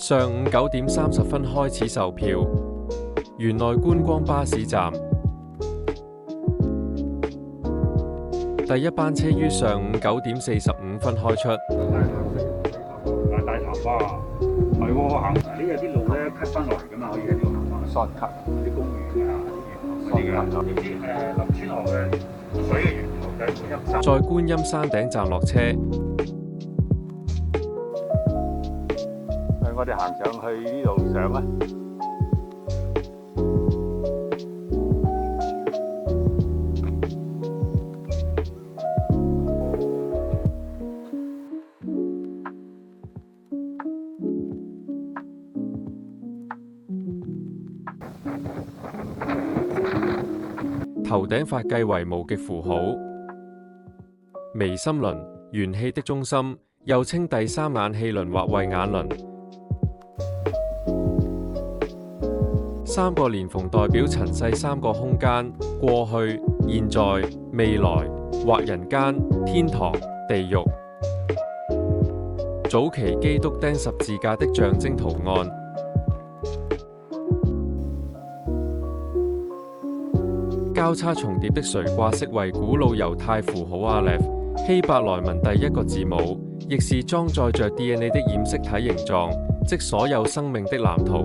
上午9點30分開始售票，園內觀光巴士站。第一班車於上午9點45分開出。大潭哇，係喎，行呢有啲路咧 cut 翻落嚟㗎嘛，可以喺呢度行翻。shortcut 啲公園啊，嗰啲嘅，總之林村河嘅水嘅源頭就喺觀音山。在觀音山頂站落車。我哋行上去呢度上啊！頭頂髮髻為無極符號，眉心輪，元氣的中心，又稱第三眼氣輪或慧眼輪。三個連縫代表塵世三個空間：過去、現在、未來，或人間、天堂、地獄。早期基督釘十字架的象徵圖案。交叉重疊的垂掛式為古老猶太符號阿列，希伯來文第一個字母，亦是裝載着 DNA 的染色體形狀，即所有生命的藍圖。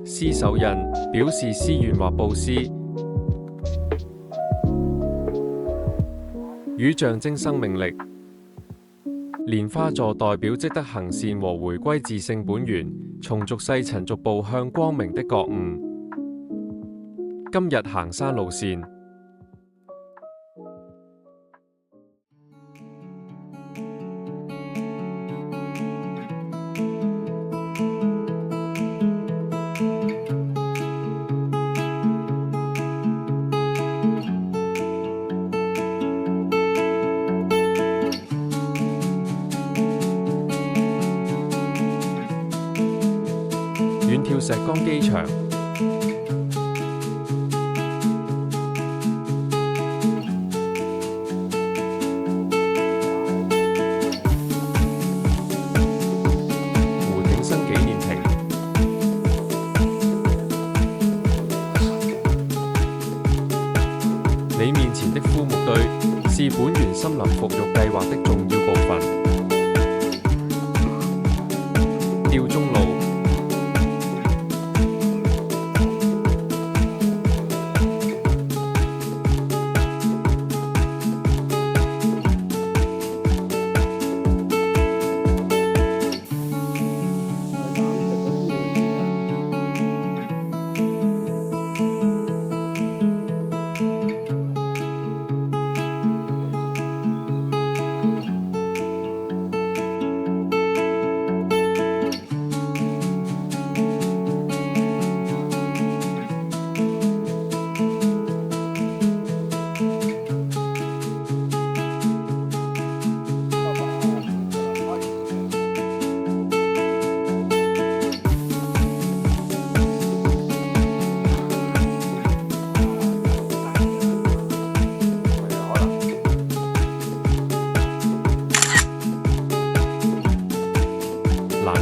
施手印表示施願或布施，與象徵生命力。蓮花座代表積德行善和回歸自性本源，從俗世塵逐步向光明的覺悟。今日行山路線。遠眺石崗機場。你面前的枯木堆是本源森林復育計劃的重要部分。吊鐘路。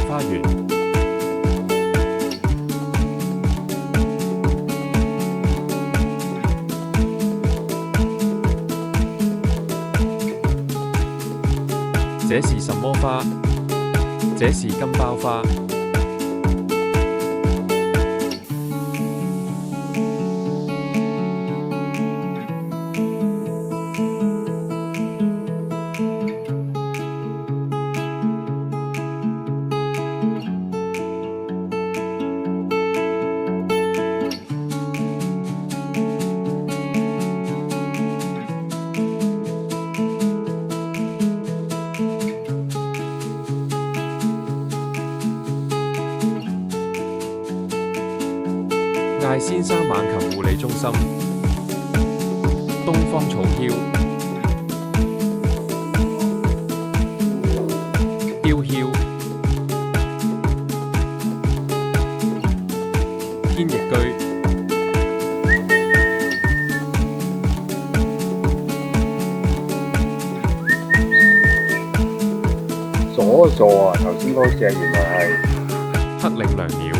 花園。這是什麼花？這是金包花。艾先生猛禽護理中心、東方草梟、雕梟、天翼居、所嗰個座啊，頭先嗰隻原來係黑領椋鳥、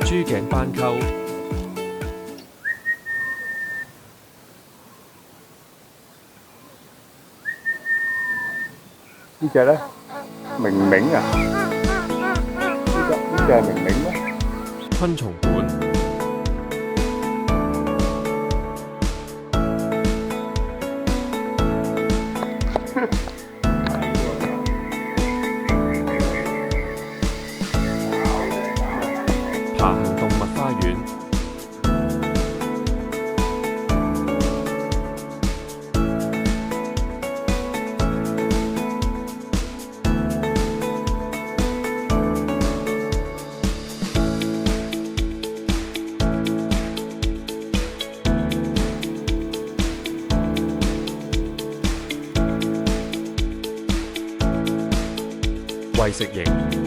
珠頸斑鳩、呢隻咧，明明啊，呢隻係明明咩？昆蟲館、爬行動物花園、餵食營。